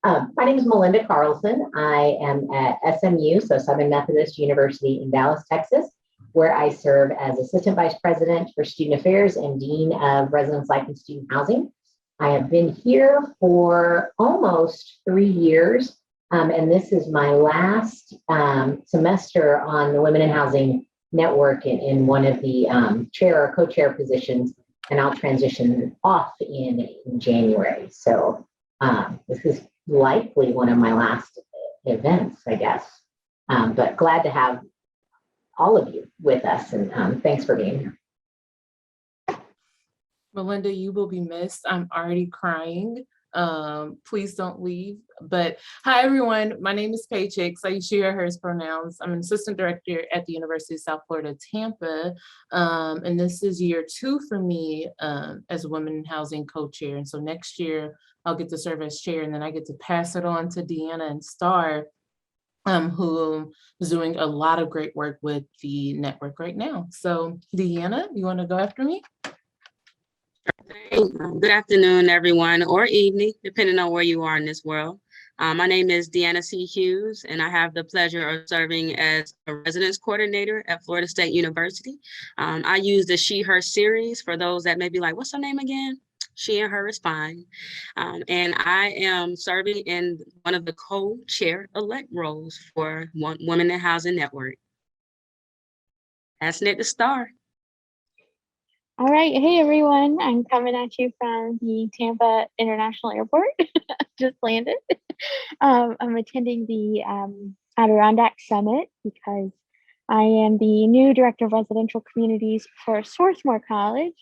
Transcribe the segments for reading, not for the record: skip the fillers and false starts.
My name is Melinda Carlson. I am at SMU, so Southern Methodist University in Dallas, Texas, where I serve as Assistant Vice President for Student Affairs and Dean of Residence Life and Student Housing. I have been here for almost 3 years, and this is my last semester on the Women in Housing Network in one of the chair or co-chair positions, and I'll transition off in January. So this is likely one of my last events, I guess, but glad to have all of you with us, and thanks for being here. Melinda, you will be missed. I'm already crying. Please don't leave. But hi, everyone. My name is Paige Hicks. I use she, her, hers pronouns. I'm an assistant director at the University of South Florida, Tampa. And this is year 2 for me as a Women in Housing co-chair. And so next year, I'll get to serve as chair, and then I get to pass it on to Deanna and Star, who is doing a lot of great work with the network right now. So Deanna, you want to go after me? Good afternoon, everyone, or evening, depending on where you are in this world. My name is Deanna C Hughes, and I have the pleasure of serving as a residence coordinator at Florida State University. I use the She, Her series for those that may be like, what's her name again? She and Her is fine. And I am serving in one of the co-chair elect roles for Women in Housing Network. That's Nick the Star. All right. Hey, everyone. I'm coming at you from the Tampa International Airport. Just landed. I'm attending the Adirondack Summit because I am the new Director of Residential Communities for Swarthmore College.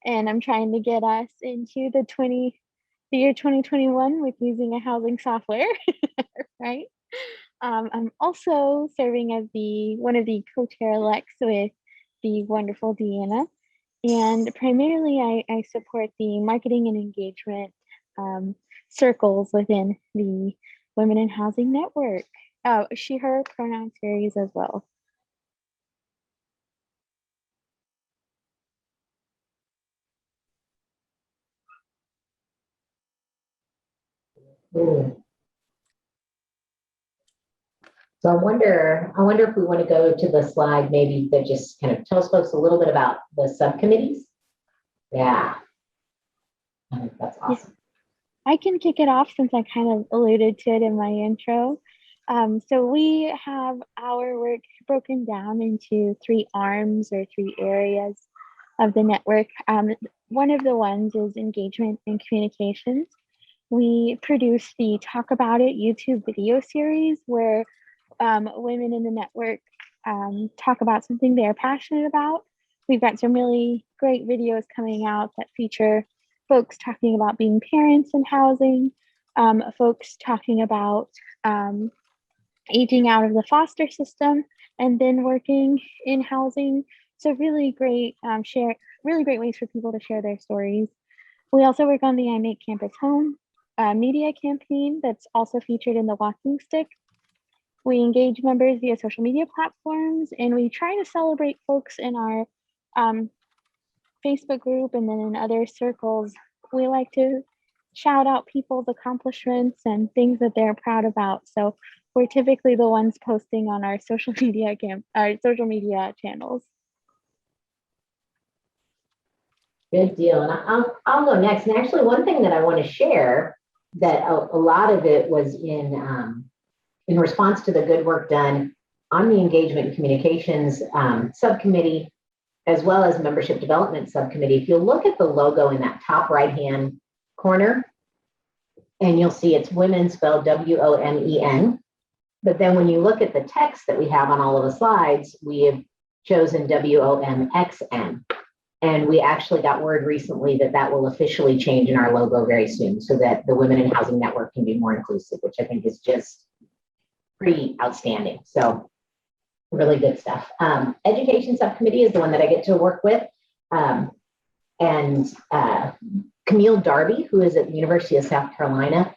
And I'm trying to get us into the year 2021 with using a housing software, right? I'm also serving as one of the co-chair elects with the wonderful Deanna. And primarily, I support the marketing and engagement circles within the Women in Housing Network. She, her pronoun series as well. Ooh. So I wonder if we want to go to the slide maybe that just kind of tells folks a little bit about the subcommittees. Yeah, I think that's awesome. I can kick it off since I kind of alluded to it in my intro. So we have our work broken down into 3 arms or 3 areas of the network. One of the ones is engagement and communications. We produce the Talk About It YouTube video series where women in the network talk about something they're passionate about. We've got some really great videos coming out that feature folks talking about being parents in housing, folks talking about aging out of the foster system and then working in housing. So really great ways for people to share their stories. We also work on the I Make Campus Home media campaign that's also featured in the Walking Stick. We engage members via social media platforms, and we try to celebrate folks in our Facebook group and then in other circles. We like to shout out people's accomplishments and things that they're proud about. So we're typically the ones posting on our social media channels. Good deal. And I'll go next. And actually, one thing that I want to share that a lot of it was in response to the good work done on the engagement and communications subcommittee, as well as membership development subcommittee. If you look at the logo in that top right-hand corner, and you'll see it's women spelled W-O-M-E-N. But then when you look at the text that we have on all of the slides, we have chosen W-O-M-X-N. And we actually got word recently that will officially change in our logo very soon so that the Women in Housing Network can be more inclusive, which I think is just pretty outstanding. So really good stuff. Education subcommittee is the one that I get to work with. And Camille Darby, who is at the University of South Carolina,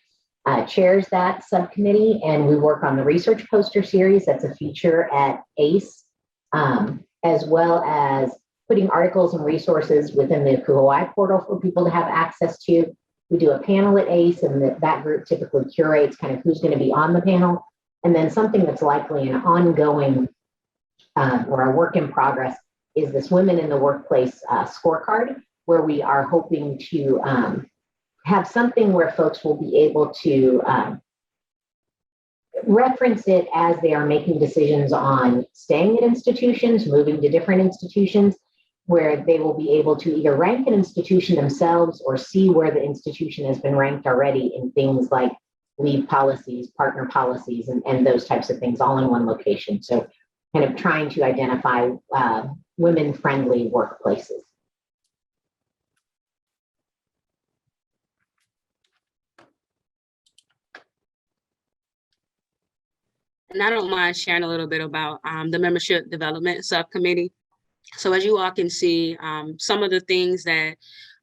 chairs that subcommittee, and we work on the research poster series. That's a feature at ACE, as well as putting articles and resources within the Kuhawai portal for people to have access to. We do a panel at ACE, and that group typically curates kind of who's going to be on the panel. And then something that's likely an ongoing or a work in progress is this Women in the Workplace scorecard, where we are hoping to have something where folks will be able to reference it as they are making decisions on staying at institutions, moving to different institutions, where they will be able to either rank an institution themselves or see where the institution has been ranked already in things like leave policies, partner policies, and those types of things all in one location. So kind of trying to identify women-friendly workplaces. And I don't mind sharing a little bit about the Membership Development Subcommittee. So as you all can see, some of the things that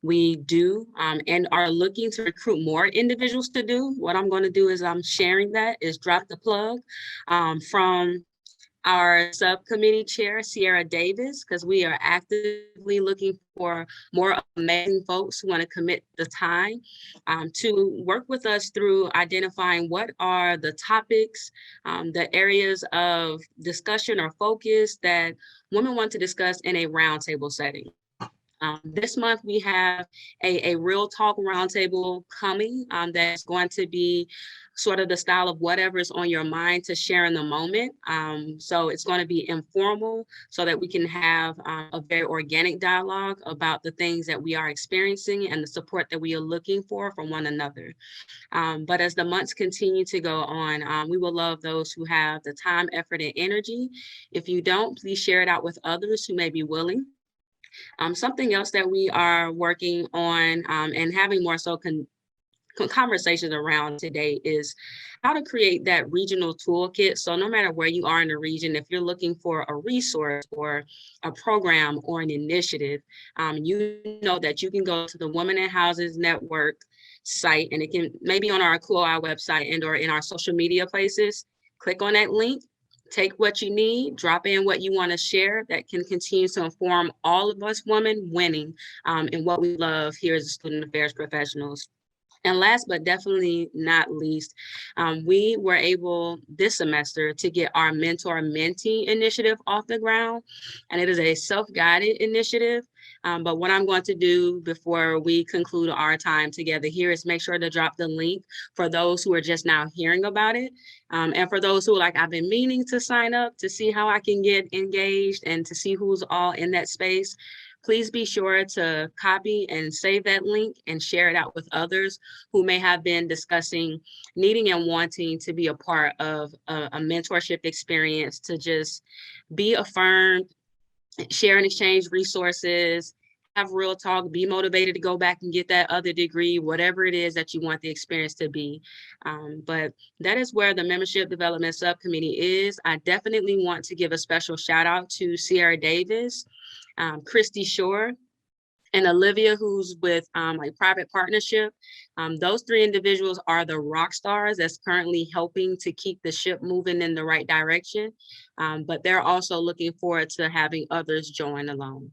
we do and are looking to recruit more individuals to do, what I'm going to do is I'm sharing that is drop the plug from our subcommittee chair, Sierra Davis, because we are actively looking for more amazing folks who want to commit the time to work with us through identifying what are the topics, the areas of discussion or focus that women want to discuss in a roundtable setting. This month, we have a real talk roundtable coming that's going to be sort of the style of whatever's on your mind to share in the moment. So it's going to be informal so that we can have a very organic dialogue about the things that we are experiencing and the support that we are looking for from one another. But as the months continue to go on, we will love those who have the time, effort, and energy. If you don't, please share it out with others who may be willing. Something else that we are working on and having more so conversations around today is how to create that regional toolkit. So no matter where you are in the region, if you're looking for a resource or a program or an initiative, you know that you can go to the Women in Houses Network site, and it can maybe on our COI website and or in our social media places. Click on that link. Take what you need, drop in what you want to share that can continue to inform all of us women winning in what we love here as student affairs professionals. And last but definitely not least, we were able this semester to get our Mentor Mentee initiative off the ground. And it is a self-guided initiative. But what I'm going to do before we conclude our time together here is make sure to drop the link for those who are just now hearing about it. And for those who are like, I've been meaning to sign up to see how I can get engaged and to see who's all in that space. Please be sure to copy and save that link and share it out with others who may have been discussing needing and wanting to be a part of a mentorship experience to just be affirmed, share and exchange resources, have real talk, be motivated to go back and get that other degree, whatever it is that you want the experience to be. But that is where the Membership Development Subcommittee is. I definitely want to give a special shout out to Sierra Davis, Christy Shore, and Olivia, who's with a private partnership. Those three individuals are the rock stars that's currently helping to keep the ship moving in the right direction. But they're also looking forward to having others join along.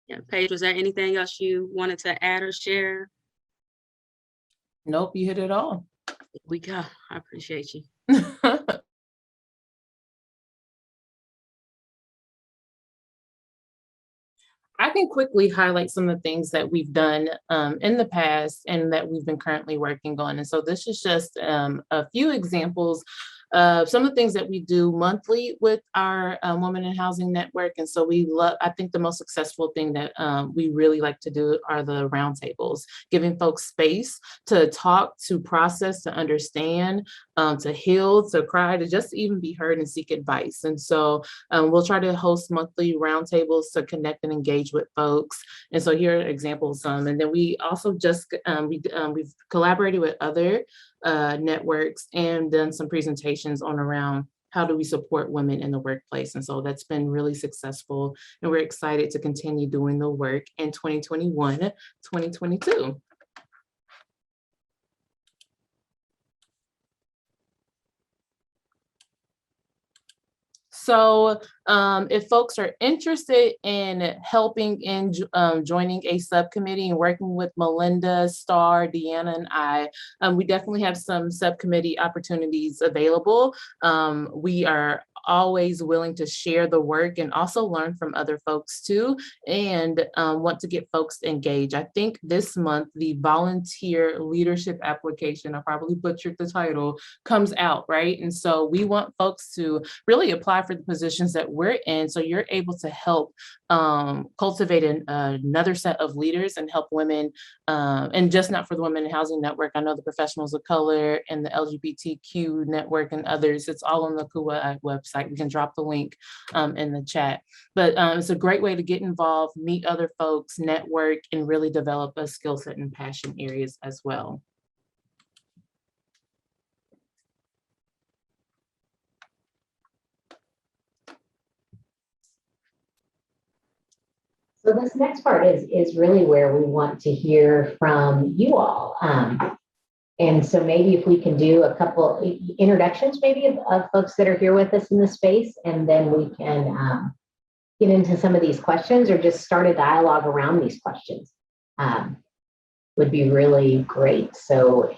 Yeah, Paige, was there anything else you wanted to add or share? Nope, you hit it all. We go. I appreciate you. I can quickly highlight some of the things that we've done in the past and that we've been currently working on. And so this is just a few examples of some of the things that we do monthly with our Women in Housing Network. And so I think the most successful thing that we really like to do are the roundtables, giving folks space to talk, to process, to understand, to heal, to cry, to just even be heard and seek advice. And so we'll try to host monthly roundtables to connect and engage with folks. And so here are examples. And then we also just, we've collaborated with other networks and done some presentations on around how do we support women in the workplace. And so that's been really successful. And we're excited to continue doing the work in 2021, 2022. So if folks are interested in helping in joining a subcommittee and working with Melinda, Star, Deanna, and I, we definitely have some subcommittee opportunities available. We are always willing to share the work and also learn from other folks too, and want to get folks engaged. I think this month, the volunteer leadership application, I probably butchered the title, comes out, right? And so we want folks to really apply for the positions that we're in, so you're able to help cultivate another set of leaders and help women, and just not for the Women in Housing Network. I know the professionals of color and the LGBTQ network and others, it's all on the KUA website. We can drop the link in the chat. But it's a great way to get involved, meet other folks, network, and really develop a skill set and passion areas as well. So this next part is really where we want to hear from you all. And so maybe if we can do a couple introductions maybe of folks that are here with us in the space, and then we can get into some of these questions or just start a dialogue around these questions. Would be really great. So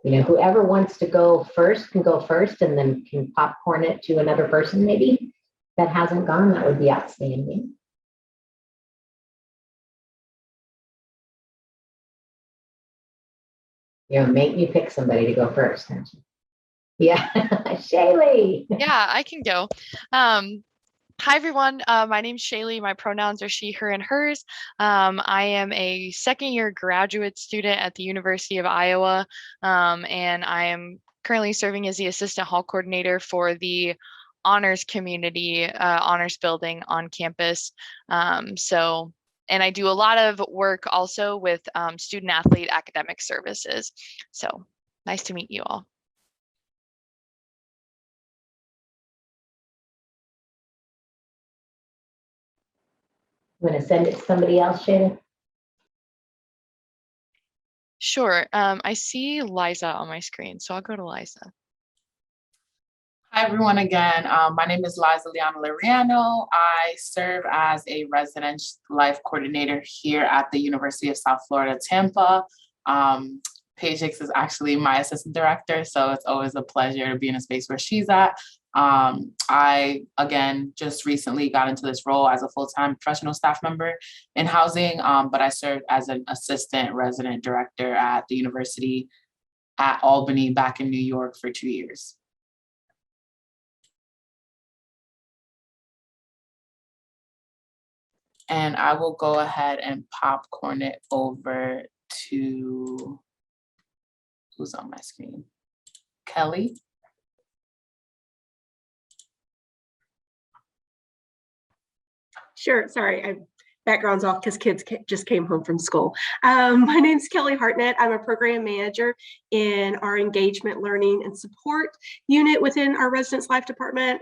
whoever wants to go first can go first, and then can popcorn it to another person maybe that hasn't gone. That would be outstanding. Make me pick somebody to go first, don't you? Yeah, Shaylee. Yeah, I can go. Hi, everyone. My name's Shaylee. My pronouns are she, her, and hers. I am a second-year graduate student at the University of Iowa, and I am currently serving as the assistant hall coordinator for the honors community, honors building on campus. And I do a lot of work also with student athlete academic services. So nice to meet you all. I'm going to send it to somebody else, Shannon. Sure. I see Liza on my screen, so I'll go to Liza. Hi, everyone, again. My name is Liza Lerino. I serve as a resident life coordinator here at the University of South Florida, Tampa. Paige Hicks is actually my assistant director, so it's always a pleasure to be in a space where she's at. I, again, just recently got into this role as a full-time professional staff member in housing, but I served as an assistant resident director at the University at Albany back in New York for 2 years. And I will go ahead and popcorn it over to, who's on my screen? Kelly. Sure, sorry, background's off because kids just came home from school. My name's Kelly Hartnett. I'm a program manager in our engagement, learning, and support unit within our residence life department.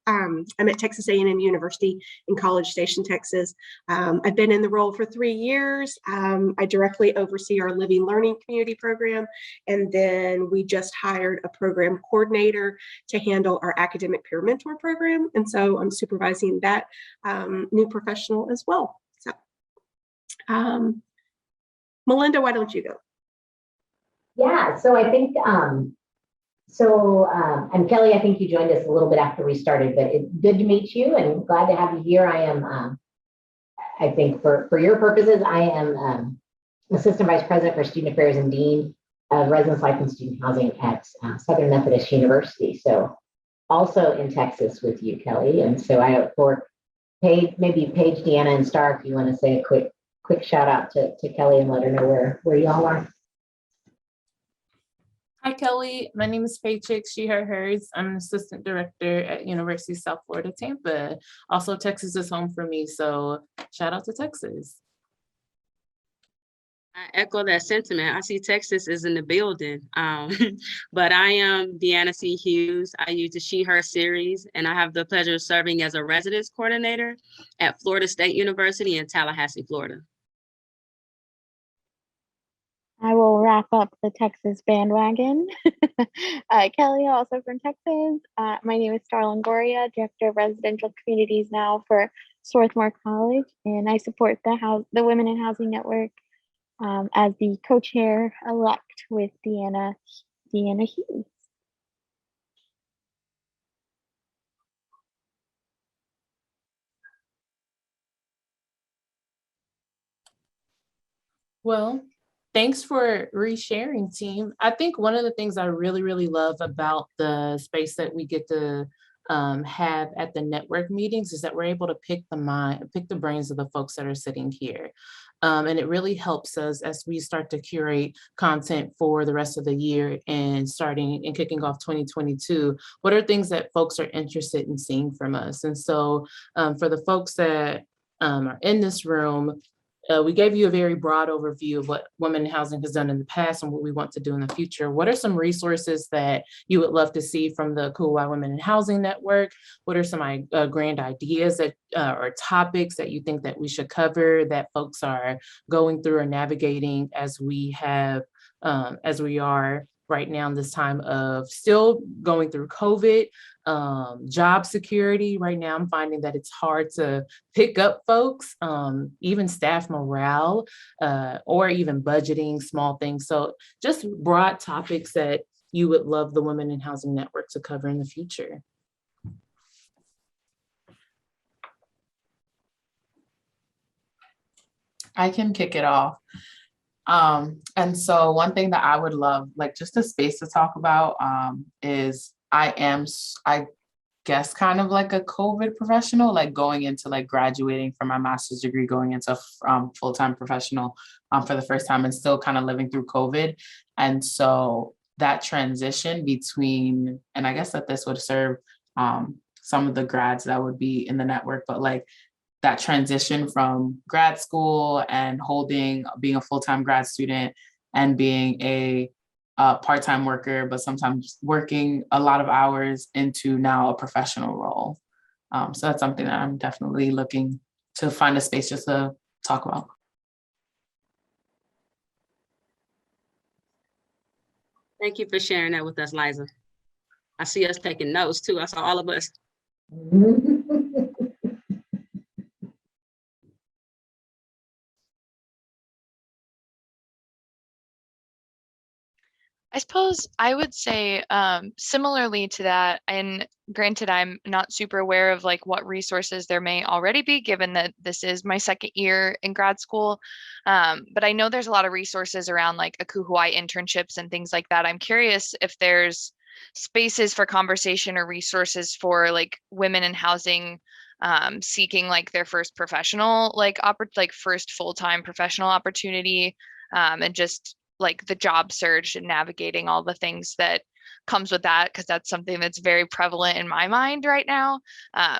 I'm at Texas A&M University in College Station, Texas. I've been in the role for 3 years. I directly oversee our living learning community program, and then we just hired a program coordinator to handle our academic peer mentor program, and so I'm supervising that new professional as well. Melinda, why don't you go? Yeah, so I think, and Kelly, I think you joined us a little bit after we started, but it's good to meet you and glad to have you here. I am, I think for your purposes, I am Assistant Vice President for Student Affairs and Dean of Residence Life and Student Housing at Southern Methodist University. So also in Texas with you, Kelly. And so for Paige, maybe Paige, Deanna, and Star, if you want to say a quick shout out to Kelly and let her know where y'all are. Hi, Kelly. My name is Paige Hicks, she, her, hers. I'm an assistant director at University of South Florida, Tampa. Also, Texas is home for me, so shout out to Texas. I echo that sentiment. I see Texas is in the building. But I am Deanna C Hughes. I use the She, Her series, and I have the pleasure of serving as a residence coordinator at Florida State University in Tallahassee, Florida. I will wrap up the Texas bandwagon. Kelly, also from Texas. My name is Starlin Goria, Director of Residential Communities now for Swarthmore College, and I support the Women in Housing Network as the co-chair elect with Deanna Hughes. Well, thanks for resharing, team. I think one of the things I really, really love about the space that we get to have at the network meetings is that we're able to pick the brains of the folks that are sitting here. And it really helps us as we start to curate content for the rest of the year and starting and kicking off 2022. What are things that folks are interested in seeing from us? And so for the folks that are in this room, we gave you a very broad overview of what Women in Housing has done in the past and what we want to do in the future. What are some resources that you would love to see from the Kauai Women in Housing Network? What are some grand ideas that or topics that you think that we should cover that folks are going through or navigating as we are right now in this time of still going through COVID, job security. Right now, I'm finding that it's hard to pick up folks, even staff morale, or even budgeting, small things. So just broad topics that you would love the Women in Housing Network to cover in the future. I can kick it off. And so one thing that I would love, like just a space to talk about, is I guess kind of like a COVID professional, like going into like graduating from my master's degree, going into full-time professional for the first time and still kind of living through COVID. And so that transition between, and I guess that this would serve some of the grads that would be in the network, but like that transition from grad school and being a full-time grad student and being a part-time worker, but sometimes working a lot of hours into now a professional role. So that's something that I'm definitely looking to find a space just to talk about. Thank you for sharing that with us, Liza. I see us taking notes too. I saw all of us. I suppose I would say similarly to that, and granted, I'm not super aware of like what resources there may already be, given that this is my second year in grad school. But I know there's a lot of resources around like Akuhuai internships and things like that. I'm curious if there's spaces for conversation or resources for like women in housing seeking like their first professional, like first full-time professional opportunity, and just like the job search and navigating all the things that comes with that, because that's something that's very prevalent in my mind right now.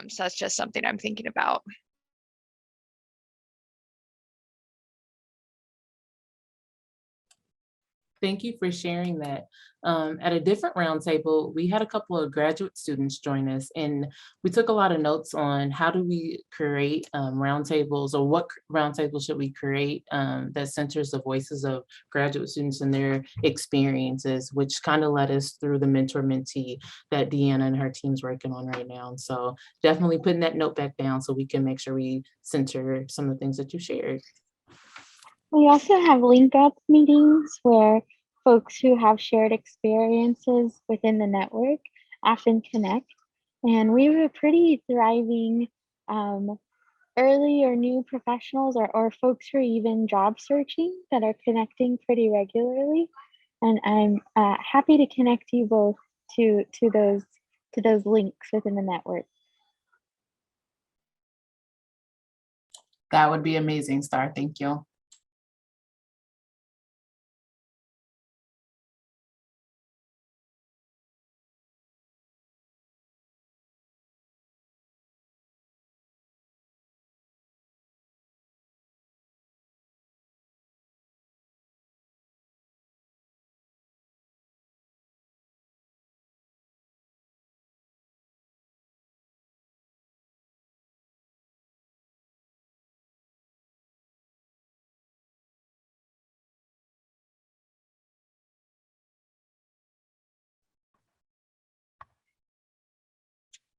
So that's just something I'm thinking about. Thank you for sharing that. At a different roundtable, we had a couple of graduate students join us, and we took a lot of notes on how do we create roundtables, or what roundtables should we create that centers the voices of graduate students and their experiences, which kind of led us through the mentor-mentee that Deanna and her team's working on right now. And so definitely putting that note back down so we can make sure we center some of the things that you shared. We also have link up meetings where folks who have shared experiences within the network often connect. And we have a pretty thriving early or new professionals or folks who are even job searching that are connecting pretty regularly. And I'm happy to connect you both to those links within the network. That would be amazing, Star. Thank you.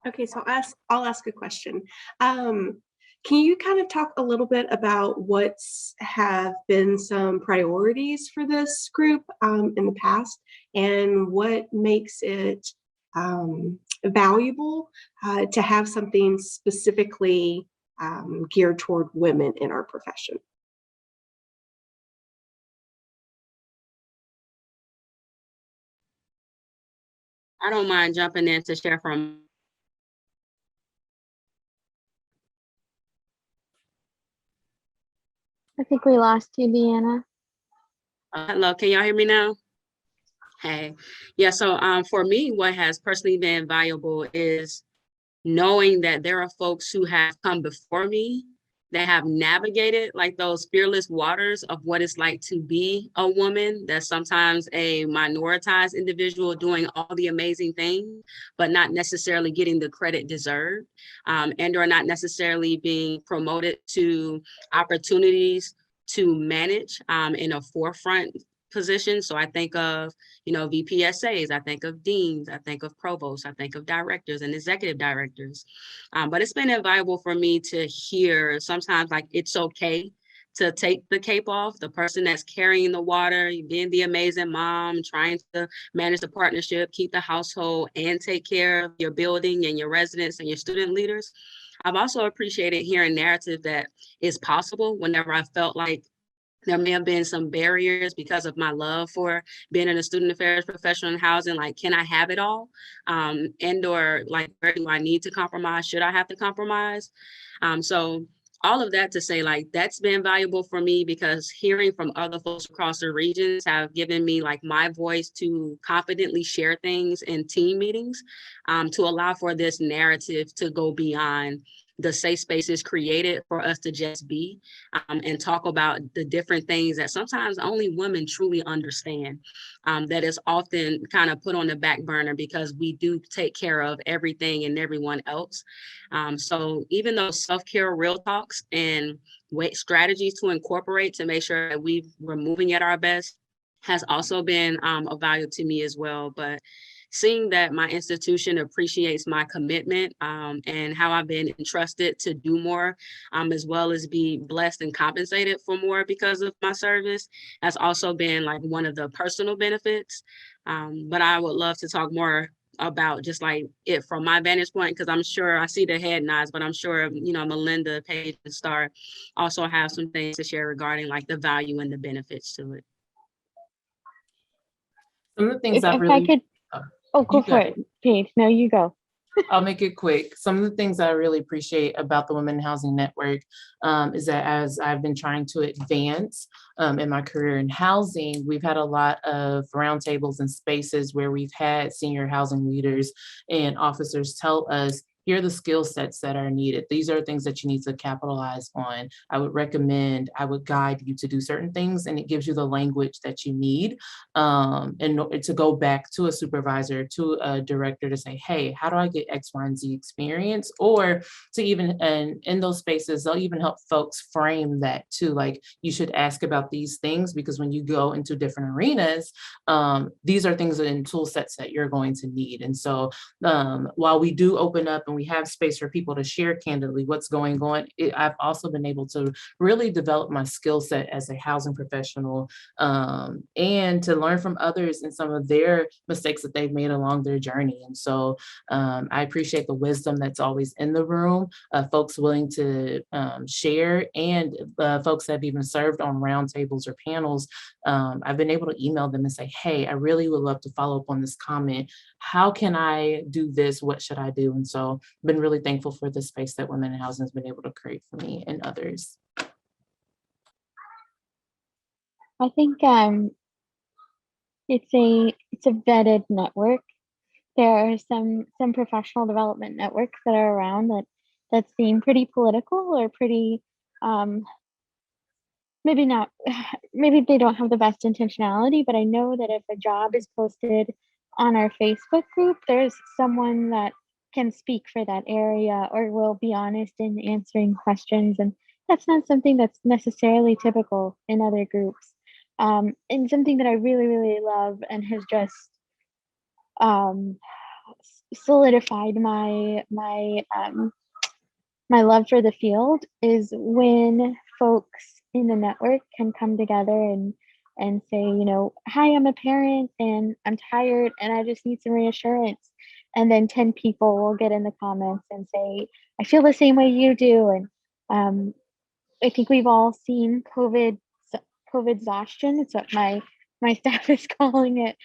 Okay, so I'll ask a question. Can you kind of talk a little bit about what's have been some priorities for this group in the past, and what makes it valuable to have something specifically geared toward women in our profession? I don't mind jumping in to share from. I think we lost you, Deanna. Hello, can y'all hear me now? Hey, yeah, so for me, what has personally been valuable is knowing that there are folks who have come before me that have navigated like those fearless waters of what it's like to be a woman, that's sometimes a minoritized individual doing all the amazing things, but not necessarily getting the credit deserved, and or not necessarily being promoted to opportunities to manage in a forefront position. So I think of, VPSAs, I think of deans, I think of provosts, I think of directors and executive directors. But it's been invaluable for me to hear sometimes like it's okay to take the cape off, the person that's carrying the water, being the amazing mom, trying to manage the partnership, keep the household, and take care of your building and your residents and your student leaders. I've also appreciated hearing narrative that is possible whenever I felt like there may have been some barriers because of my love for being in a student affairs professional in housing. Like, can I have it all? And or like, where do I need to compromise? Should I have to compromise? So all of that to say, like, that's been valuable for me because hearing from other folks across the regions have given me like my voice to confidently share things in team meetings, to allow for this narrative to go beyond the safe spaces created for us to just be, and talk about the different things that sometimes only women truly understand, that is often kind of put on the back burner because we do take care of everything and everyone else. So even those self-care real talks and strategies to incorporate to make sure that we're moving at our best has also been of value to me as well. But seeing that my institution appreciates my commitment, and how I've been entrusted to do more, as well as be blessed and compensated for more because of my service, has also been like one of the personal benefits. But I would love to talk more about just like it from my vantage point, because I'm sure I see the head nods, but I'm sure, Melinda, Paige, and Star also have some things to share regarding like the value and the benefits to it. Some of the things If I I really, could, go for it, Paige. No, you go. I'll make it quick. Some of the things that I really appreciate about the Women in Housing Network is that as I've been trying to advance in my career in housing, we've had a lot of roundtables and spaces where we've had senior housing leaders and officers tell us, here are the skill sets that are needed. These are things that you need to capitalize on. I would guide you to do certain things, and it gives you the language that you need, and to go back to a supervisor, to a director to say, hey, how do I get X, Y, and Z experience? Or to even, and in those spaces, they'll even help folks frame that too. Like, you should ask about these things because when you go into different arenas, these are things and tool sets that you're going to need. And so while we do open up and we have space for people to share candidly what's going on, I've also been able to really develop my skill set as a housing professional, and to learn from others and some of their mistakes that they've made along their journey. And so I appreciate the wisdom that's always in the room, folks willing to share, and folks that have even served on roundtables or panels. I've been able to email them and say, hey, I really would love to follow up on this comment. How can I do this? What should I do? And so I've been really thankful for the space that Women in Housing has been able to create for me and others. I think it's a vetted network. There are some professional development networks that are around that seem pretty political or pretty maybe not, maybe they don't have the best intentionality, but I know that if a job is posted on our Facebook group, there's someone that can speak for that area or will be honest in answering questions. And that's not something that's necessarily typical in other groups. And something that I really, really love and has just solidified my love for the field is when folks in the network can come together and say, you know, hi, I'm a parent and I'm tired and I just need some reassurance. And then 10 people will get in the comments and say, I feel the same way you do. And I think we've all seen COVID exhaustion. It's what my staff is calling it.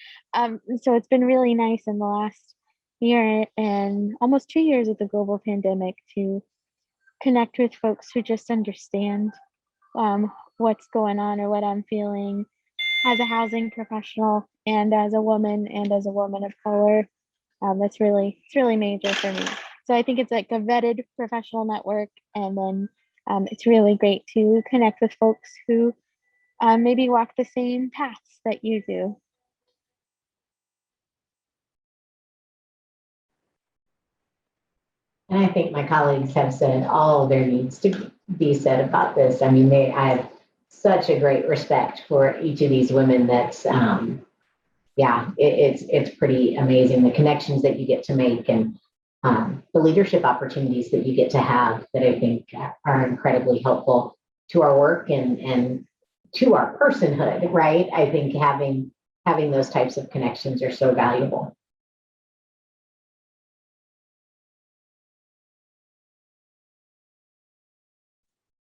So it's been really nice in the last year and almost 2 years of the global pandemic to connect with folks who just understand what's going on or what I'm feeling as a housing professional and as a woman of color. It's really major for me. So I think it's like a vetted professional network, and then it's really great to connect with folks who maybe walk the same paths that you do. And I think my colleagues have said all there needs to be said about this. I mean, I have such a great respect for each of these women. That's, it's pretty amazing, the connections that you get to make and the leadership opportunities that you get to have that I think are incredibly helpful to our work and to our personhood, right? I think having those types of connections are so valuable.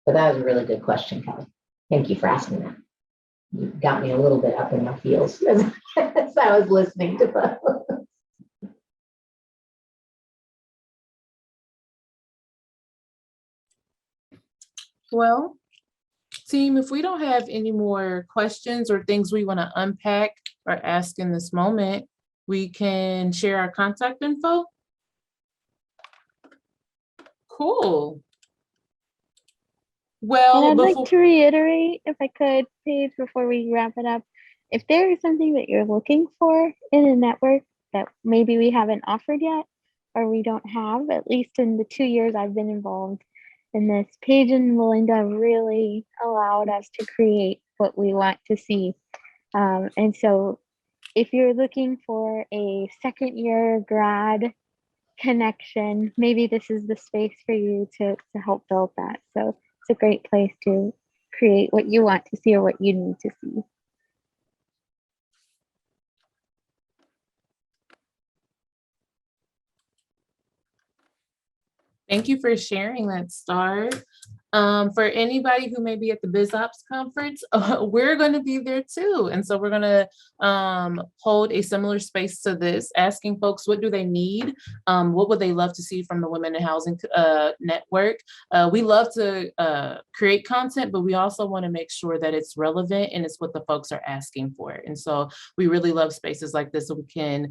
But that was a really good question, Kelly. Thank you for asking that. You got me a little bit up in my heels as I was listening to those. Well, team, if we don't have any more questions or things we want to unpack or ask in this moment, we can share our contact info. Cool. Well, and I'd like to reiterate, if I could, Paige, before we wrap it up, if there is something that you're looking for in a network that maybe we haven't offered yet, or we don't have, at least in the 2 years I've been involved in this, Paige and Melinda really allowed us to create what we want to see. And so if you're looking for a second year grad connection, maybe this is the space for you to help build that. So it's a great place to create what you want to see or what you need to see. Thank you for sharing that, Star. For anybody who may be at the BizOps conference, we're going to be there too. And so we're going to hold a similar space to this, asking folks, what do they need? What would they love to see from the Women in Housing Network? We love to create content, but we also want to make sure that it's relevant and it's what the folks are asking for. And so we really love spaces like this so we can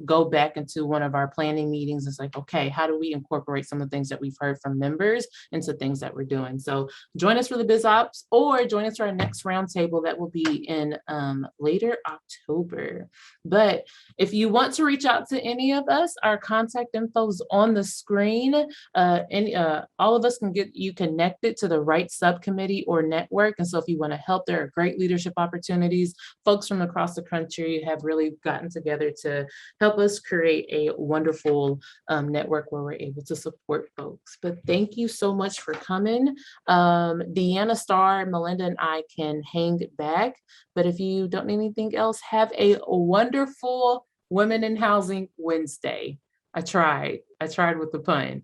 go back into one of our planning meetings. It's like, okay, how do we incorporate some of the things that we've heard from members into things that we're doing? So join us for the BizOps or join us for our next roundtable that will be in later October. But if you want to reach out to any of us, our contact info is on the screen. All of us can get you connected to the right subcommittee or network. And so if you want to help, there are great leadership opportunities. Folks from across the country have really gotten together to help us create a wonderful network where we're able to support folks. But thank you so much for coming. Deanna, Star, Melinda, and I can hang back. But if you don't need anything else, have a wonderful Women in Housing Wednesday. I tried with the pun.